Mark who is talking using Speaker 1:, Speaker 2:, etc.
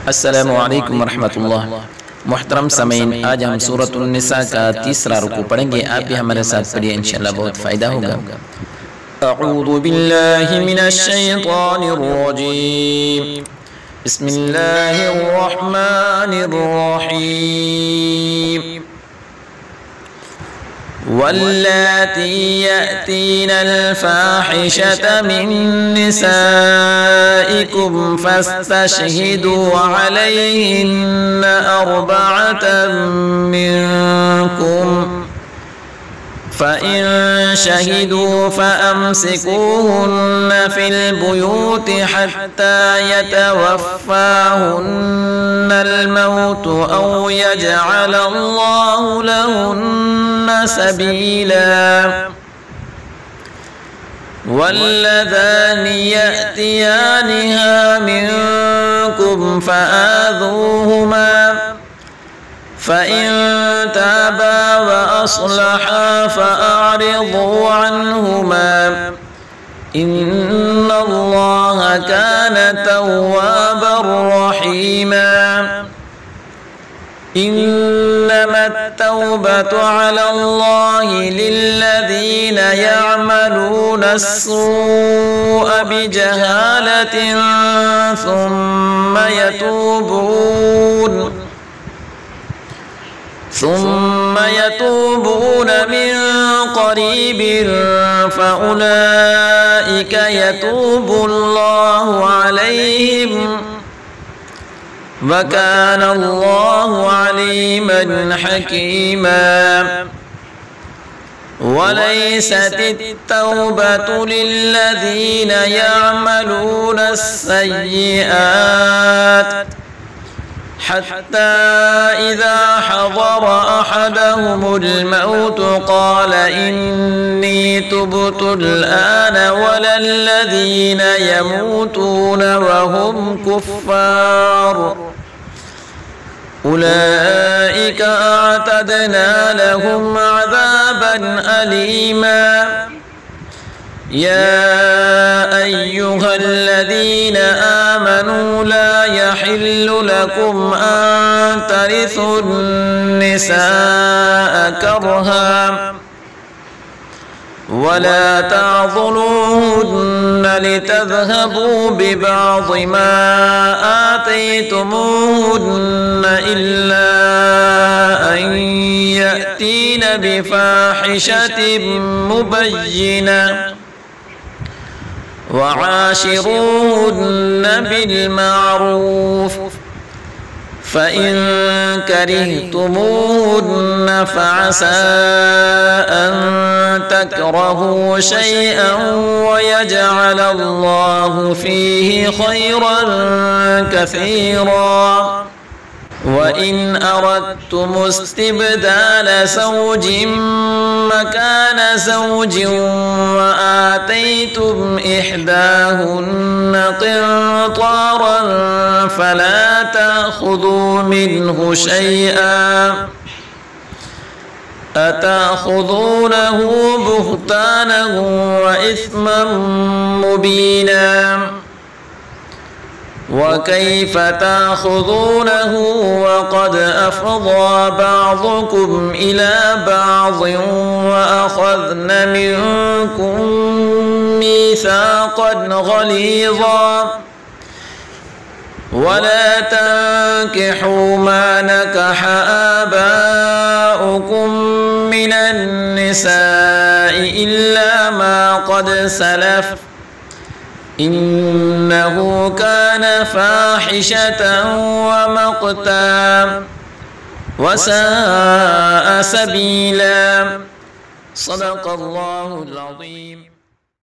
Speaker 1: अस्सलामुअलैकुम वरहमतुल्लाह। मुहतरम समीन, आज हम सूरत उन-निसा का तीसरा रुकू पढ़ेंगे। आप भी हमारे साथ पढ़िए, इंशाअल्लाह बहुत फ़ायदा होगा। अऊज़ु बिल्लाहि मिनश शैतानिर रजीम। बिस्मिल्लाहिर रहमानिर रहीम। वल्लाती यअतीनल फाहिशता मिन निसाइकुम फस्तशहिदू अलैहिन्ना अर्बअतम मिनकुम फ़इन शहिदू फ़अम्सिकूहुन्ना फ़िल बुयूति हत्ता यतवफ़्फ़ाहुन्नल मौतु औ यजअलल्लाहु लहुन्ना सबीला। वल्लज़ानि यअतियानिहा मिनकुम फ़आज़ूहुमा फ़इन ताबा व अस्लहा फ़अरिज़ू अन्हुमा इन्नल्लाहा कान तव्वाबर रहीमा। इन्नमत तौबतु अलल्लाहि लिल्लज़ीन यअमलून अस्सूअ बिजहालतिन ثم يتوبون من قريب فأولئك يتوب الله عليهم وكان الله عليما حكيما। وليست التوبة للذين يعملون السيئات حتى إذا حضر أحدهم الموت قال إني تبت الآن ولا الذين يموتون وهم كفار أولئك أعتدنا لهم عذابا أليما। يا أيها الذين آمنوا لا يحل لكم أن ترثوا النساء كرها ولا تعضلوهن لتذهبوا ببعض ما آتيتموهن إلا أن يأتين بفاحشة مبينة وعاشروهن بالمعروف فإن كرهتموهن فعسى أن تكرهوا شيئا ويجعل الله فيه خيرا كثيرا। وإن أردتم استبدال زوج مكان زوج وآتيتم إحداهن قنطارا فلا تأخذوا منه شيئا أتأخذونه بهتانا وإثما مبينا وكيف تأخذونه وقد أفضى بعضكم إلى بعض وأخذن منكم ميثاقا غليظا ولا تنكحوا ما نكح آباؤكم من النساء إلا ما قد سلف إنه كان فاحشة ومقتا وساء سبيلا. صدق الله العظيم.